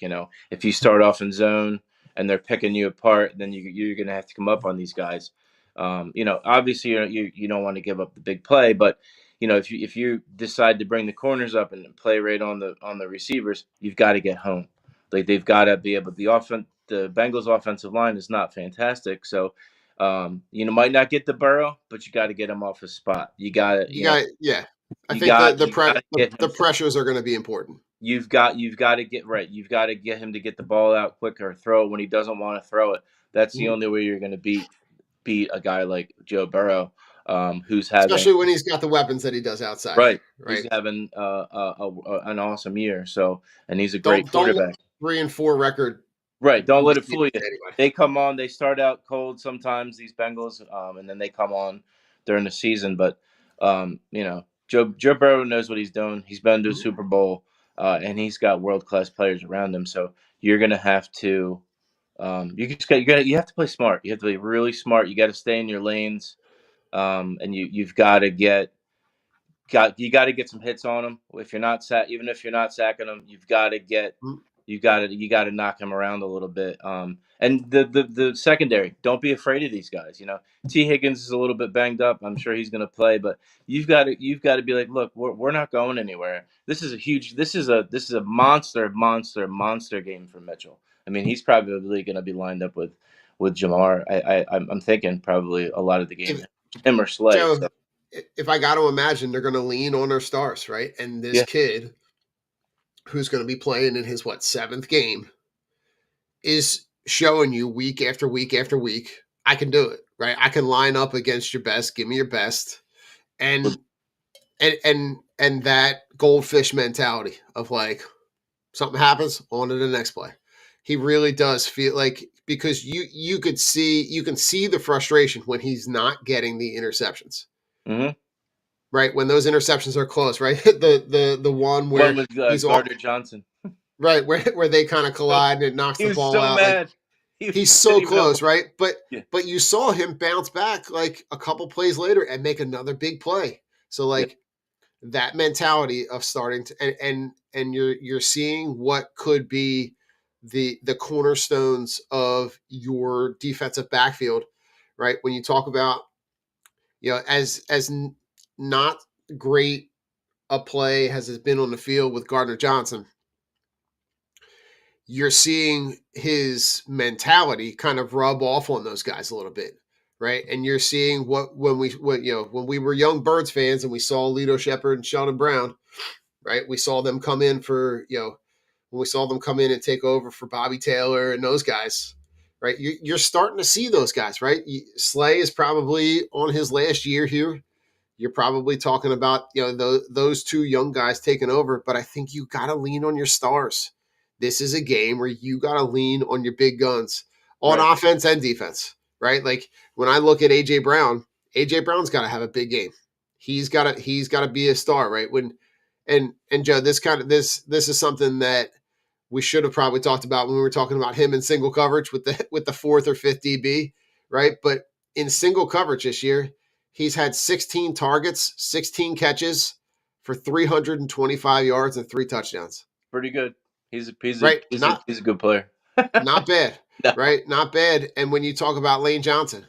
If you start off in zone and they're picking you apart, then you're going to have to come up on these guys. Obviously you don't want to give up the big play, but if you decide to bring the corners up and play right on the receivers, you've got to get home. Like they've got to be able. The Bengals offensive line is not fantastic, so might not get the Burrow, but you got to get him off his spot. You got to. Yeah. I think the pressures are going to be important. You've got to get right. You've got to get him to get the ball out quicker, throw it when he doesn't want to throw it. That's the only way you're going to beat a guy like Joe Burrow, who's having especially when he's got the weapons that he does outside. right. Right. He's having an awesome year. So, and he's a great Don't let quarterback. 3-4 record Right. Don't let it mislead fool you. anyway. They come on. They start out cold sometimes. These Bengals, and then they come on during the season. But Joe Burrow knows what he's doing. He's been to a Super Bowl, and he's got world class players around him. So you're gonna have to. You have to play smart. You have to be really smart. You got to stay in your lanes, and you've got to get some hits on him. If you're not even if you're not sacking him, you got to knock him around a little bit. And the secondary, don't be afraid of these guys. T Higgins is a little bit banged up. I'm sure he's going to play, but you've got to be like, look, we're not going anywhere. This is a monster game for Mitchell. I mean, he's probably going to be lined up with Jamar. I'm thinking probably a lot of the game, him or Slay. Joe, So. if I got to imagine, they're going to lean on their stars, right? And this kid, who's going to be playing in his 7th game, is showing you week after week after week, I can do it, right? I can line up against your best. Give me your best, and that goldfish mentality of like, something happens, on to the next play. He really does feel like, because you can see the frustration when he's not getting the interceptions. Mm-hmm. Right, when those interceptions are close, right? The one where with he's Gardner Johnson. Right, where they kind of collide and it knocks He the was ball so out. mad. Like, he's so close, right? But Yeah. but you saw him bounce back like a couple plays later and make another big play. So like that mentality of starting to and you're seeing what could be the cornerstones of your defensive backfield, right? When you talk about, as not great a play has been on the field with Gardner Johnson, you're seeing his mentality kind of rub off on those guys a little bit, right? And you're seeing when we were young Birds fans and we saw Lito Shepherd and Sheldon Brown, right? We saw them come in when we saw them come in and take over for Bobby Taylor and those guys, right? You're starting to see those guys, right? Slay is probably on his last year here. You're probably talking about those two young guys taking over, but I think you got to lean on your stars. This is a game where you got to lean on your big guns on offense and defense, right? Like when I look at AJ Brown's got to have a big game. He's got to be a star, right? And Joe, this is something that we should have probably talked about when we were talking about him in single coverage with the 4th or 5th DB, right? But in single coverage this year, he's had 16 targets, 16 catches for 325 yards and 3 touchdowns. Pretty good. He's a good player. Not bad, No. right? Not bad. And when you talk about Lane Johnson's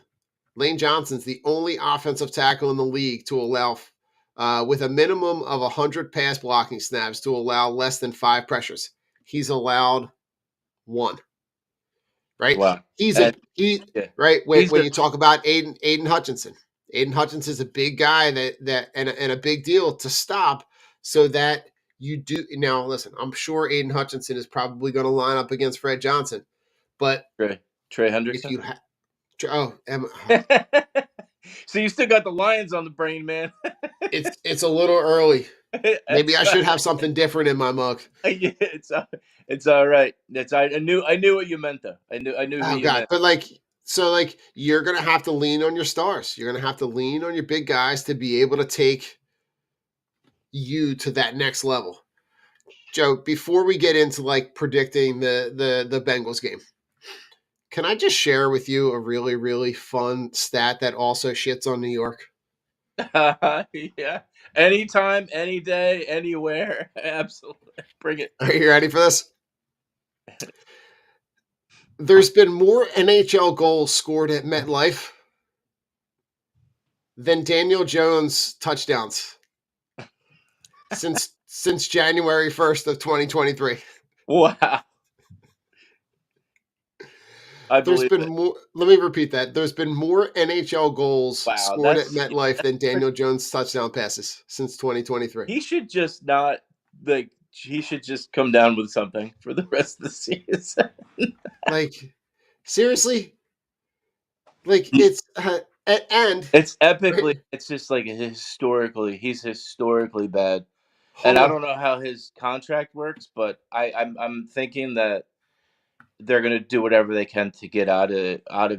the only offensive tackle in the league to allow, with a minimum of 100 pass blocking snaps, to allow less than 5 pressures. He's allowed 1. Right? Wow. Right. When you talk about Aiden Hutchinson. Aiden Hutchinson is a big guy that and a big deal to stop, so that you do. Now, listen, I'm sure Aiden Hutchinson is probably going to line up against Fred Johnson, but Trey Hendrickson. If you so you still got the Lions on the brain, man. It's a little early. Maybe I should have something different in my mug. Yeah, it's all right. I knew what you meant though. I knew who you meant. But you're gonna have to lean on your stars. You're gonna have to lean on your big guys to be able to take you to that next level. Joe, before we get into predicting the Bengals game, can I just share with you a really, really fun stat that also shits on New York? Yeah. Anytime, any day, anywhere. Absolutely. Bring it. Are you ready for this? There's been more NHL goals scored at MetLife than Daniel Jones touchdowns since January 1st of 2023. Wow. There's been more. Let me repeat that. There's been more NHL goals scored at MetLife than Daniel Jones touchdown passes since 2023. He should just not he should just come down with something for the rest of the season. Like, seriously? Like, it's and It's right, epically. It's just like he's historically bad. And hold I on. don't know how his contract works, but I'm thinking that they're gonna do whatever they can to get out of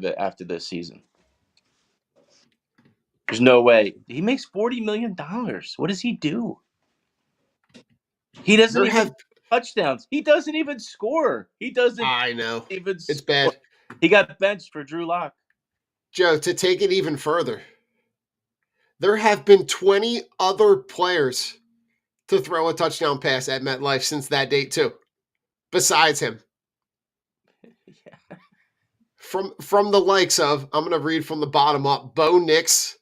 it after this season. There's no way he makes $40 million. What does he do? He doesn't There even have touchdowns. He doesn't even score. He doesn't I know even it's score. bad, He got benched for Drew Lock. Joe. To take it even further, there have been 20 other players to throw a touchdown pass at MetLife since that date too, besides him. Yeah. From the likes of, I'm going to read from the bottom up: Bo Nix,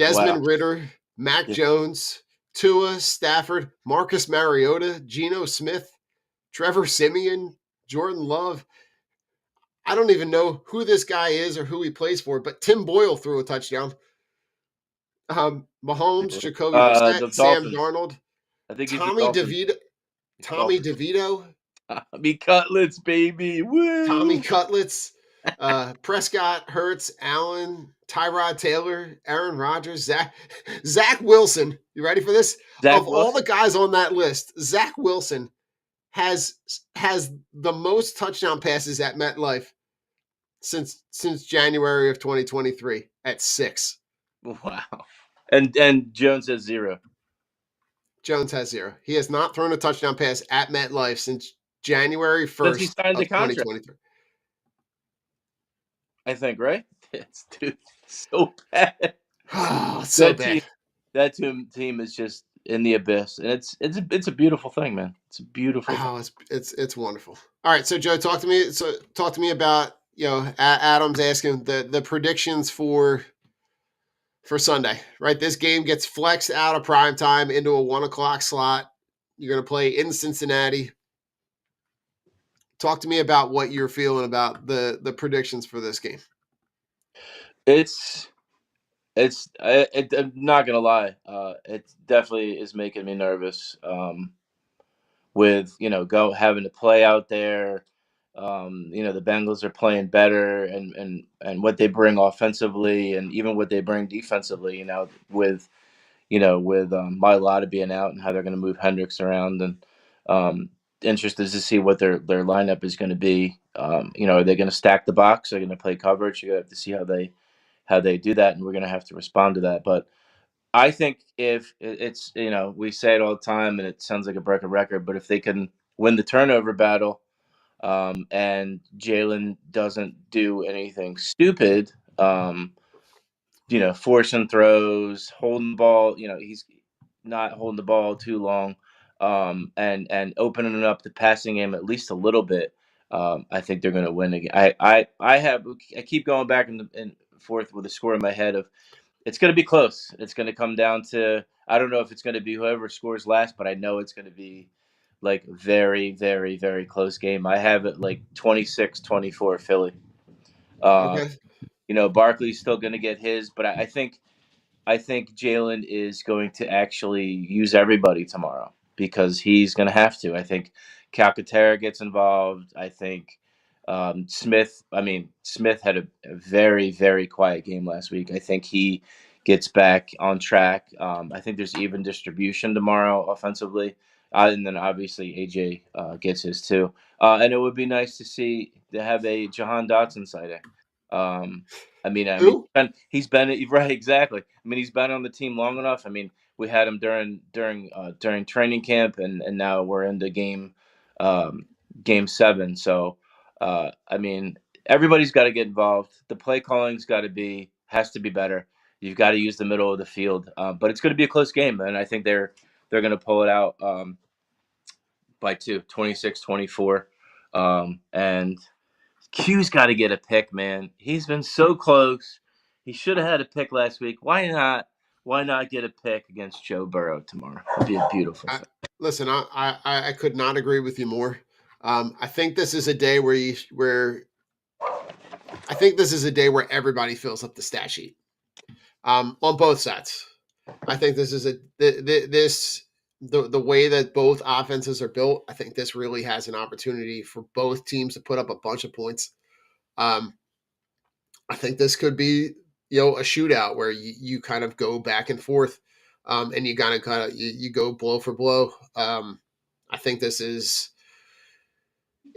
Wow. Desmond Ritter, Mac Jones, Tua, Stafford, Marcus Mariota, Geno Smith, Trevor Siemian, Jordan Love. I don't even know who this guy is or who he plays for, but Tim Boyle threw a touchdown. Mahomes, Jacoby Brissett, The Sam Dolphins. Darnold, I think he's the Tommy Dolphins. DeVito, Tommy Dolphins. DeVito, Tommy Cutlets, baby. Tommy Woo! Cutlets, Prescott, Hurts, Allen, Tyrod Taylor, Aaron Rodgers, Zach Wilson. You ready for this? Zach Of all the Wilson. guys on that list, Zach Wilson has the most touchdown passes at MetLife since January of 2023 at 6. Wow. And Jones has 0. Jones has 0. He has not thrown a touchdown pass at MetLife since January Since he 1st signed the of contract, 2023. I think, right? It's dude, so bad. Oh, so That bad. team, that team is just in the abyss, and it's a beautiful thing, man. It's a beautiful thing. Oh, it's wonderful. All right, so Joe, talk to me. So talk to me about Adam's asking the predictions for Sunday. Right, this game gets flexed out of prime time into a 1 o'clock slot. You're going to play in Cincinnati. Talk to me about what you're feeling about the predictions for this game. I'm not gonna lie. It definitely is making me nervous. With having to play out there. The Bengals are playing better, and what they bring offensively, and even what they bring defensively. With Mailata being out and how they're going to move Hendricks around, and um, interested to see what their lineup is going to be. Are they going to stack the box? Are they going to play coverage? You're going to have to see how they do that, and we're going to have to respond to that. But I think if it's we say it all the time, and it sounds like a broken record, but if they can win the turnover battle, and Jalen doesn't do anything stupid, forcing throws, holding the ball, he's not holding the ball too long, and opening up the passing game at least a little bit. I think they're going to win again. I keep going back and forth with a score in my head of it's going to be close. It's going to come down to I don't know if it's going to be whoever scores last, but I know it's going to be like very, very, very close game. I have it like 26-24 Philly. Uh, Okay. Barkley's still going to get his, but I think Jalen is going to actually use everybody tomorrow because he's going to have to. I think Calcaterra gets involved. I think Smith. I mean, Smith had a very, very quiet game last week. I think he gets back on track. I think there's even distribution tomorrow offensively, and then obviously AJ gets his too. And it would be nice to have a Jahan Dotson sighting. Um, I mean, Who? he's been right exactly. I mean, he's been on the team long enough. I mean, we had him during training camp, and now we're into um, game 7. So, I mean, everybody's got to get involved. The play calling's has to be better. You've got to use the middle of the field, but it's going to be a close game, and I think they're going to pull it out by 26-24, and Q's got to get a pick, man. He's been so close. He should have had a pick last week. Why not? Why not get a pick against Joe Burrow tomorrow? It'd be a beautiful I, thing. listen, I could not agree with you more. I think this is a day where I think this is a day where everybody fills up the stat sheet on both sides. I think this is this the way that both offenses are built, I think this really has an opportunity for both teams to put up a bunch of points. I think this could be, a shootout where you kind of go back and forth, and you you go blow for blow. I think it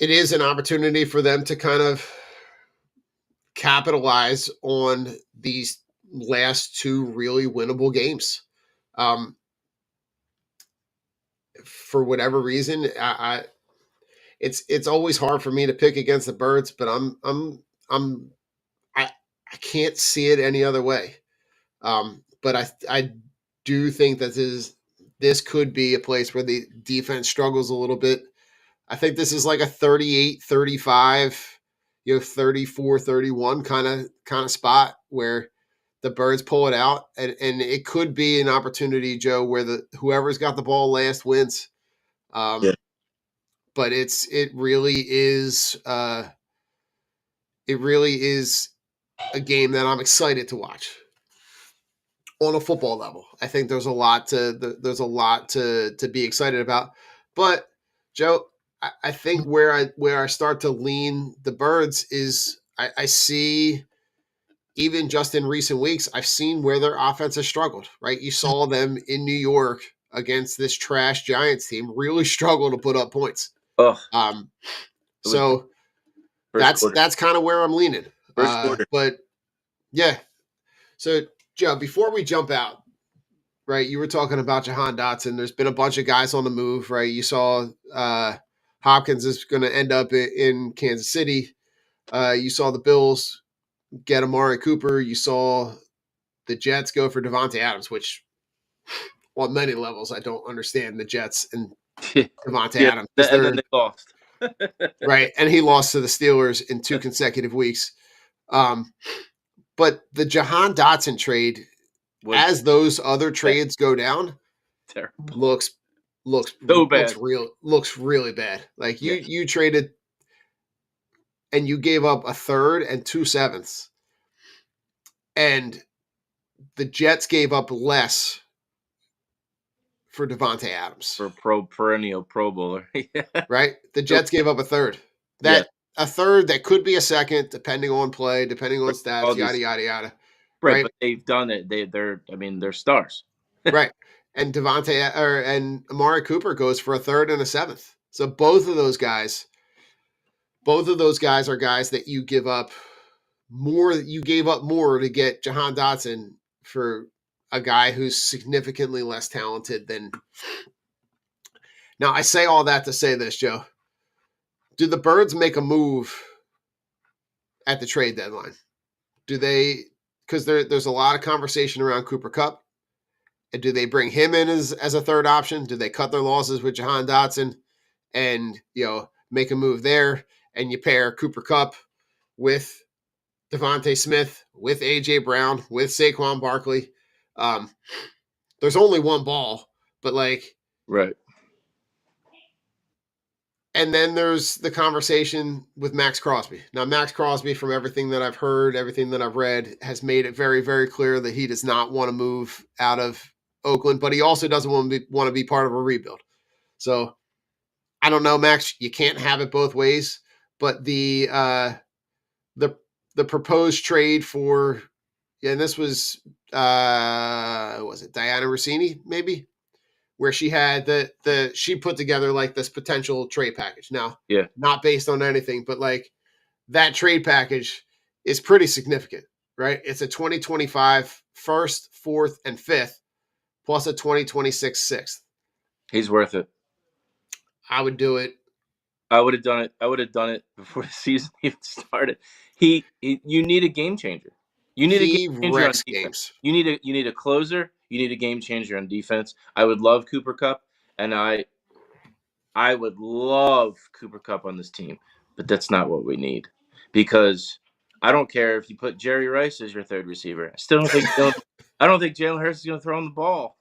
is an opportunity for them to kind of capitalize on these last two really winnable games. For whatever reason, it's always hard for me to pick against the Birds, but I I can't see it any other way. But I do think that this could be a place where the defense struggles a little bit. I think this is like a 38-35, 34-31 kind of spot where the Birds pull it out, and it could be an opportunity, Joe, where whoever's got the ball last wins. Yeah. But it really is a game that I'm excited to watch on a football level. I think there's a lot to be excited about. But Joe, I think where I start to lean the Birds is I see, even just in recent weeks, I've seen where their offense has struggled, right? You saw them in New York against this trash Giants team really struggle to put up points. Oh, So first quarter. that's kind of where I'm leaning. First quarter. But yeah. So Joe, before we jump out, right, you were talking about Jahan Dotson. There's been a bunch of guys on the move, right? You saw Hopkins is going to end up in Kansas City. You saw the Bills get Amari Cooper. You saw the Jets go for Devontae Adams, which on many levels I don't understand the Jets and Devontae Adams. And then they lost. Right, and he lost to the Steelers in 2 consecutive weeks. But the Jahan Dotson trade, as those other trades go down, terrible. looks so bad. Looks really bad. Like you traded and you gave up a third and 2 sevenths, and the Jets gave up less for Devontae Adams for perennial Pro Bowler. Right? The Jets gave up a third. A third that could be a second, depending on play, depending on stats, yada yada yada. Right, but they've done it. They're stars. Right. And and Amari Cooper goes for a third and a seventh. So both of those guys are guys that you give up more. You gave up more to get Jahan Dotson for a guy who's significantly less talented than. Now, I say all that to say this, Joe. Do the Birds make a move at the trade deadline? Do they? Because there's a lot of conversation around Cooper Kupp. And do they bring him in as a third option? Do they cut their losses with Jahan Dotson and, make a move there? And you pair Cooper Kupp with Devontae Smith, with A.J. Brown, with Saquon Barkley. There's only one ball, but right. And then there's the conversation with Max Crosby. Now, Max Crosby, from everything that I've heard, everything that I've read, has made it very, very clear that he does not want to move out of Oakland, but he also doesn't want to be part of a rebuild. So I don't know, Max. You can't have it both ways. But the proposed trade for, and this was it Diana Rossini maybe, where she had she put together this potential trade package. Now, not based on anything, but that trade package is pretty significant, right? It's a 2025 first, fourth, and fifth, plus a 2026 sixth. He's worth it. I would do it. I would have done it before the season even started. You need a game changer. You need a game changer on defense. Games. You need a closer. You need a game changer on defense. I would love Cooper Kupp, and I would love Cooper Kupp on this team, but that's not what we need, because I don't care if you put Jerry Rice as your third receiver. I still don't think Jalen Hurts is going to throw him the ball.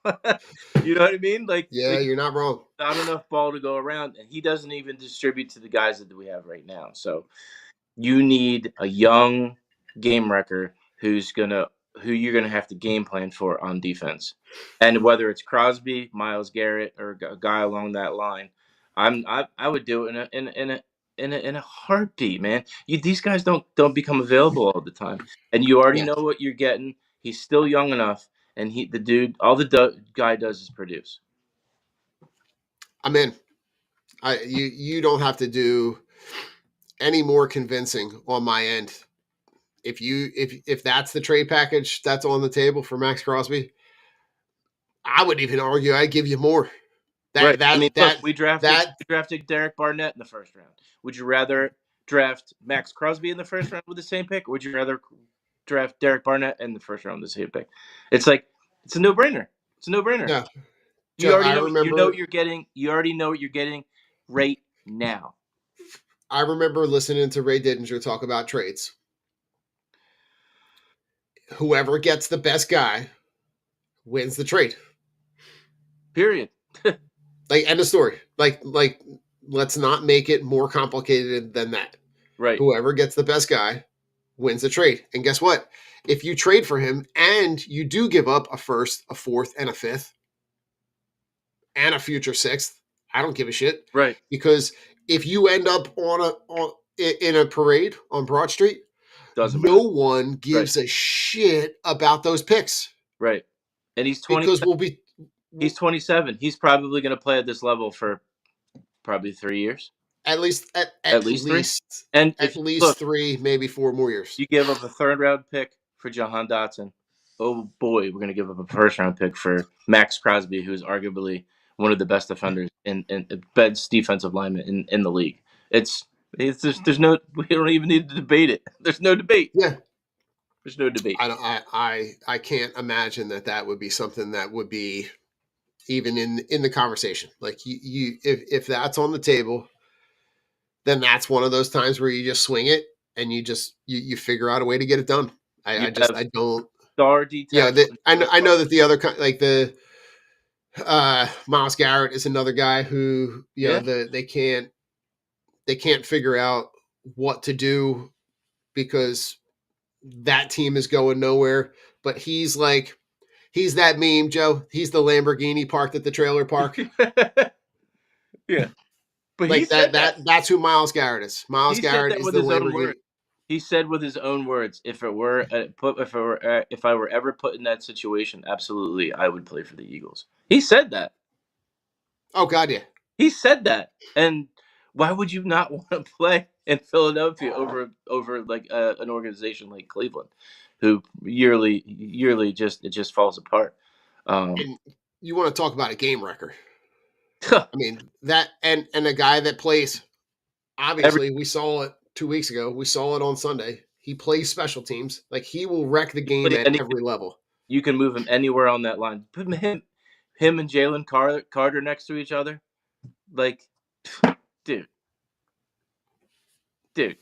You know what I mean? You're not wrong. Not enough ball to go around, and he doesn't even distribute to the guys that we have right now. So you need a young game wrecker who's going to who you're going to have to game plan for on defense, and whether it's Crosby, Myles Garrett, or a guy along that line, I would do it in a heartbeat, man. These guys don't become available all the time, and you already Yeah, know what you're getting. He's still young enough, and all the guy does is produce. I'm in. You don't have to do any more convincing on my end. If that's the trade package that's on the table for Max Crosby, I would even argue I'd give you more. Right. That I that mean, look, that we drafted that we drafted Derek Barnett in the first round. Would you rather draft Max Crosby in the first round with the same pick, or would you rather draft Derek Barnett in the first round with the same pick? It's like it's a no-brainer. It's a no-brainer. no, You Joe. already I know what remember you're getting. You already know what you're getting right now. I remember listening to Ray Didinger talk about trades. Whoever gets the best guy wins the trade. Period. Like end of story. Like let's not make it more complicated than that. Right. Whoever gets the best guy wins the trade. And guess what? If you trade for him and you do give up a first, a fourth, and a fifth, and a future sixth, I don't give a shit. Right. Because if you end up in a parade on Broad Street, Doesn't no matter. one gives a shit about those picks. Right. And he's 20. Because He's 27. He's probably going to play at this level for probably 3 years. at least At least 3. And if at you least look, 3, maybe 4 more years. you give up a third round pick for Jahan Dotson. Oh boy, we're going to give up a first round pick for Max Crosby, who's arguably one of the best defenders in best defensive lineman in the league. There's no, we don't even need to debate it. There's no debate. Yeah. There's no debate. I can't imagine that would be something that would be even in the conversation. Like if that's on the table, then that's one of those times where you just swing it and you figure out a way to get it done. I don't. Star detail. Yeah, I know that the other like the Myles Garrett is another guy who know they can't figure out what to do because that team is going nowhere. But he's that meme, Joe. He's the Lamborghini parked at the trailer park. Yeah. But like he said that's who Myles Garrett is. Myles Garrett is the Lamborghini. He said with his own words, if I were ever put in that situation, absolutely I would play for the Eagles. He said that. Oh God, yeah. He said that. And why would you not want to play in Philadelphia over like an organization like Cleveland, who yearly it just falls apart? And you want to talk about a game wrecker? I mean that and a guy that plays. Obviously, we saw it 2 weeks ago. We saw it on Sunday. He plays special teams. Like he will wreck the game at every level. You can move him anywhere on that line. Put him and Jalen Carter next to each other. Like, dude. Okay.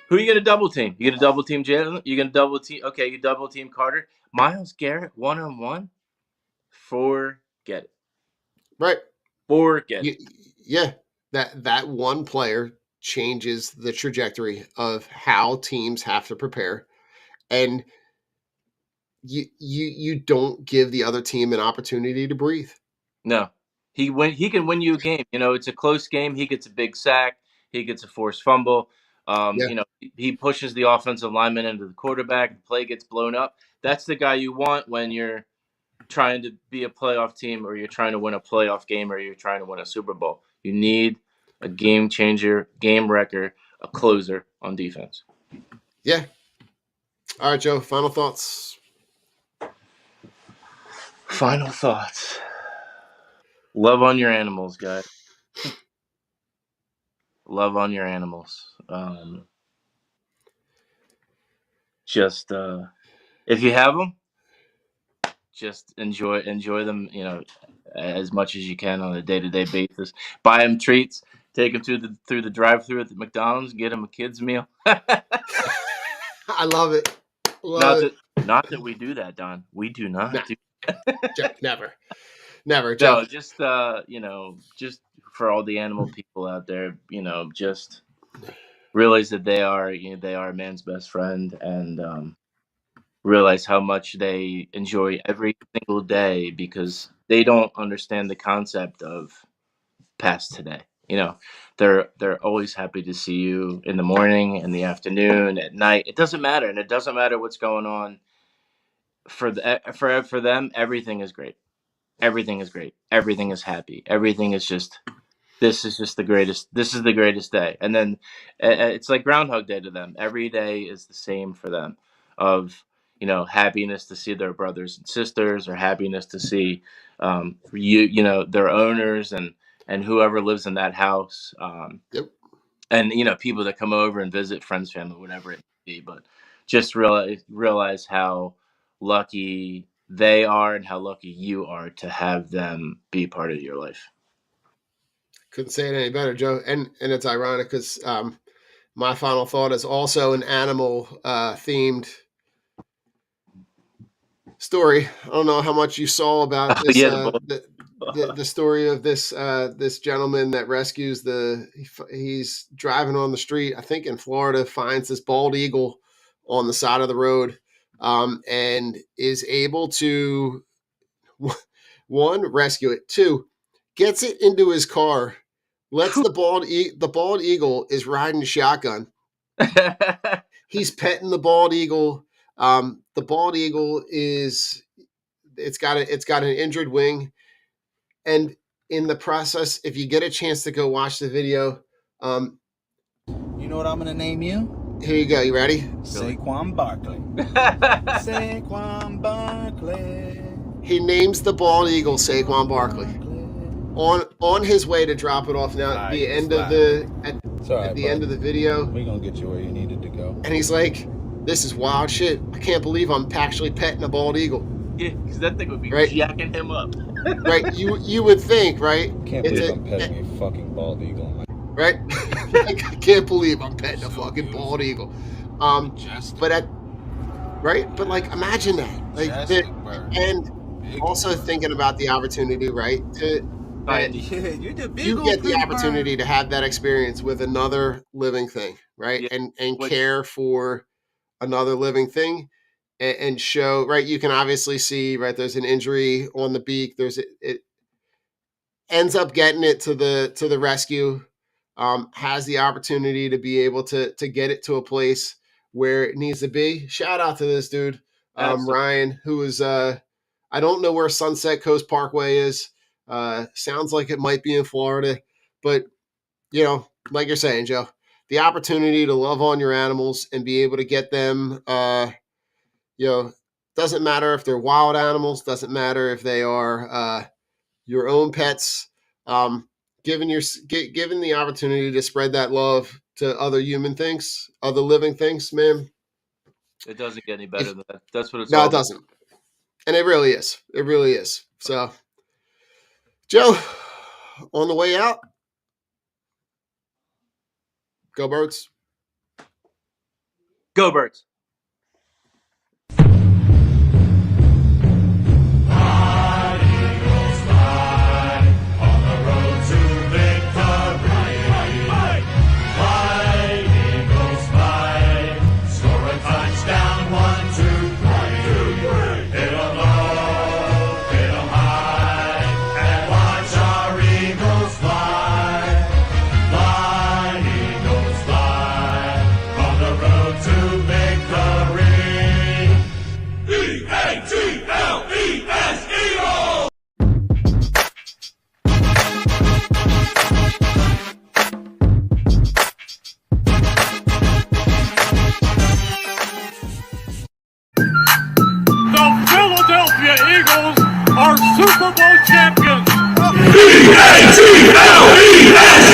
Who are you gonna double team? You gonna double team Jalen? You gonna double team? Okay, you double team Carter. Myles Garrett 1-on-1. Forget it. Right. Forget it. Yeah. That one player changes the trajectory of how teams have to prepare, and you don't give the other team an opportunity to breathe. No, he can win you a game. It's a close game. He gets a big sack. He gets a forced fumble. He pushes the offensive lineman into the quarterback. The play gets blown up. That's the guy you want when you're trying to be a playoff team, or you're trying to win a playoff game, or you're trying to win a Super Bowl. You need a game changer, game wrecker, a closer on defense. Yeah. All right, Joe. Final thoughts. Final thoughts. Love on your animals, guys. Love on your animals. Just if you have them, just enjoy them. As much as you can on a day-to-day basis. Buy them treats. Take them through the drive-through at the McDonald's. Get them a kids meal. I love it. Not that we do that, Don. We do not. Joe, never, Joe. No, just just for all the animal people out there, just realize that they are a man's best friend, and realize how much they enjoy every single day because they don't understand the concept of past today. They're always happy to see you in the morning, in the afternoon, at night. It doesn't matter, and it doesn't matter what's going on. For them, everything is great. Everything is great. Everything is happy. Everything is just this is just the greatest. This is the greatest day. And then it's like Groundhog Day to them. Every day is the same for them. Of happiness to see their brothers and sisters, or happiness to see their owners and whoever lives in that house. Yep. And people that come over and visit, friends, family, whatever it may be. But just realize how lucky they are and how lucky you are to have them be part of your life. Couldn't say it any better, Joe. And it's ironic because my final thought is also an animal themed story. I don't know how much you saw about this. The story of this gentleman that rescues he's driving on the street, I think in Florida, finds this bald eagle on the side of the road, and is able to one, rescue it, two, gets it into his car, lets the bald eagle is riding shotgun. He's petting the bald eagle. The bald eagle it's got an injured wing, and in the process, if you get a chance to go watch the video, you know what I'm gonna name you? Here you go. You ready? Saquon Barkley. Saquon Barkley. He names the bald eagle Saquon Barkley. On his way to drop it off now at the end of the video. We're gonna get you where you needed to go. And he's like, "This is wild shit. I can't believe I'm actually petting a bald eagle." Yeah, because that thing would be jacking him up. Right? You would think, right? Can't believe I'm petting a fucking bald eagle. Right? I can't believe I'm petting a fucking bald eagle. But like imagine that. Like and also thinking about the opportunity, right? You get the opportunity to have that experience with another living thing, right? Yeah. And care for another living thing, and show, right? You can obviously see, right? There's an injury on the beak. It ends up getting it to the rescue. Has the opportunity to be able to get it to a place where it needs to be. Shout out to this dude, Ryan, who is I don't know where Sunset Coast Parkway is. Sounds like it might be in Florida, but like you're saying, Joe, the opportunity to love on your animals and be able to get them, doesn't matter if they're wild animals, doesn't matter if they are your own pets. Given the opportunity to spread that love to other human things, other living things, man. It doesn't get any better than that. That's what it's all about. No, it doesn't. And it really is. It really is. So, Joe, on the way out, go Birds. Go Birds. Super Bowl champions. E-A-T-L-E-S